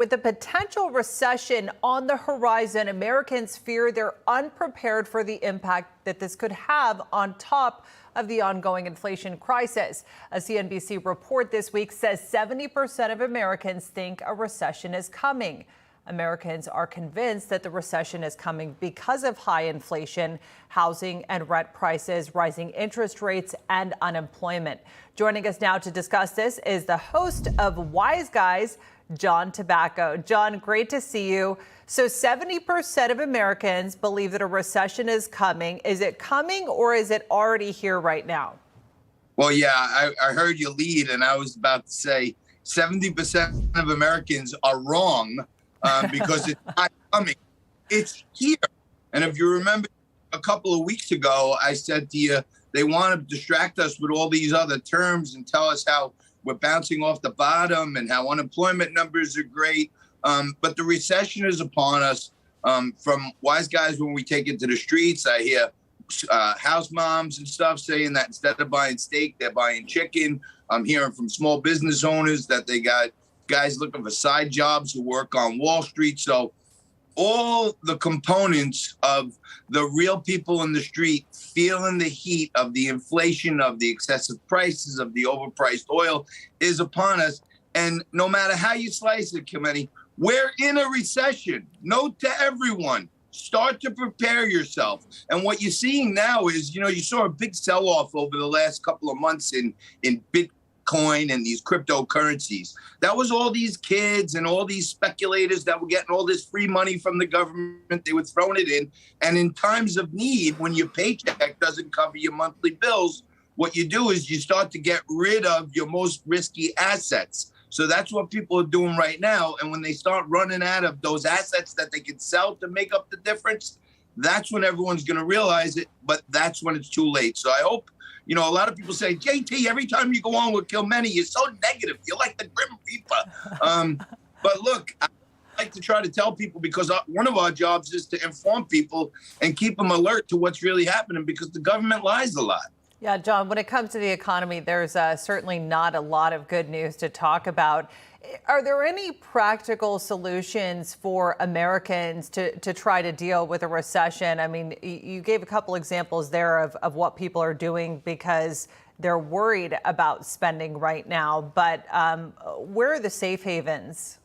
With a potential recession on the horizon, Americans fear they're unprepared for the impact that this could have on top of the ongoing inflation crisis. A CNBC report this week says 70% of Americans think a recession is coming. Americans are convinced that the recession is coming because of high inflation, housing and rent prices, rising interest rates, and unemployment. Joining us now to discuss this is the host of Wise Guys, John Tabacco. John, great to see you. So 70% of Americans believe that a recession is coming. Is it coming or is it already here right now? Well, yeah, I heard you lead, and I was about to say 70% of Americans are wrong because it's not coming. It's here. And if you remember a couple of weeks ago, I said to you, they want to distract us with all these other terms and tell us how we're bouncing off the bottom and how unemployment numbers are great. But the recession is upon us. From Wise Guys, when we take it to the streets, I hear house moms and stuff saying that instead of buying steak, they're buying chicken. I'm hearing from small business owners that they got guys looking for side jobs who work on Wall Street. So all the components of the real people in the street feeling the heat of the inflation, of the excessive prices, of the overpriced oil is upon us. And no matter how you slice it, Kimani, we're in a recession. Note to everyone, start to prepare yourself. And what you're seeing now is, you saw a big sell-off over the last couple of months in Bitcoin and these cryptocurrencies. That was all these kids and all these speculators that were getting all this free money from the government. They were throwing it in. And in times of need, when your paycheck doesn't cover your monthly bills, what you do is you start to get rid of your most risky assets. So that's what people are doing right now. And when they start running out of those assets that they can sell to make up the difference, that's when everyone's going to realize it. But that's when it's too late. So I hope, a lot of people say, JT, every time you go on with Kilmeny, you're so negative. You're like the Grim Reaper. But look, I like to try to tell people, because one of our jobs is to inform people and keep them alert to what's really happening, because the government lies a lot. Yeah, John, when it comes to the economy, there's certainly not a lot of good news to talk about. Are there any practical solutions for Americans to try to deal with a recession? I mean, you gave a couple examples there of what people are doing because they're worried about spending right now. But where are the safe havens?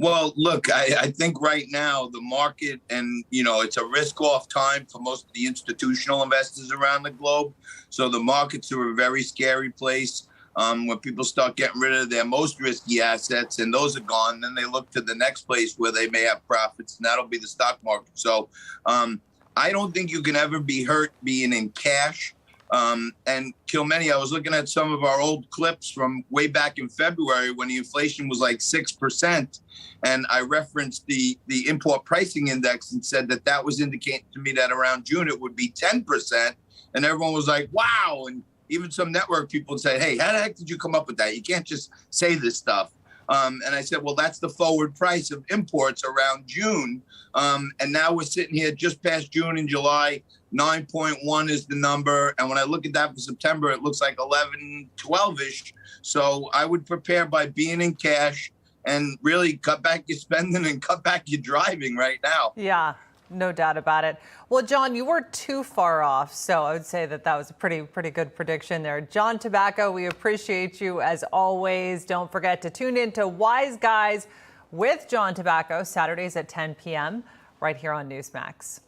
Well, look, I think right now the market, and, it's a risk-off time for most of the institutional investors around the globe. So the markets are a very scary place. When people start getting rid of their most risky assets and those are gone, then they look to the next place where they may have profits, and that'll be the stock market. So I don't think you can ever be hurt being in cash. And Kilmeny, I was looking at some of our old clips from way back in February when the inflation was like 6%. And I referenced the import pricing index and said that was indicating to me that around June it would be 10%. And everyone was like, wow. And even some network people would say, hey, how the heck did you come up with that? You can't just say this stuff. And I said, well, that's the forward price of imports around June. And now we're sitting here just past June and July. 9.1 is the number. And when I look at that for September, it looks like 11, 12-ish. So I would prepare by being in cash and really cut back your spending and cut back your driving right now. Yeah, no doubt about it. Well, John, you weren't too far off. So I would say that was a pretty good prediction there. John Tabacco, we appreciate you as always. Don't forget to tune in to Wise Guys with John Tabacco Saturdays at 10 p.m. right here on Newsmax.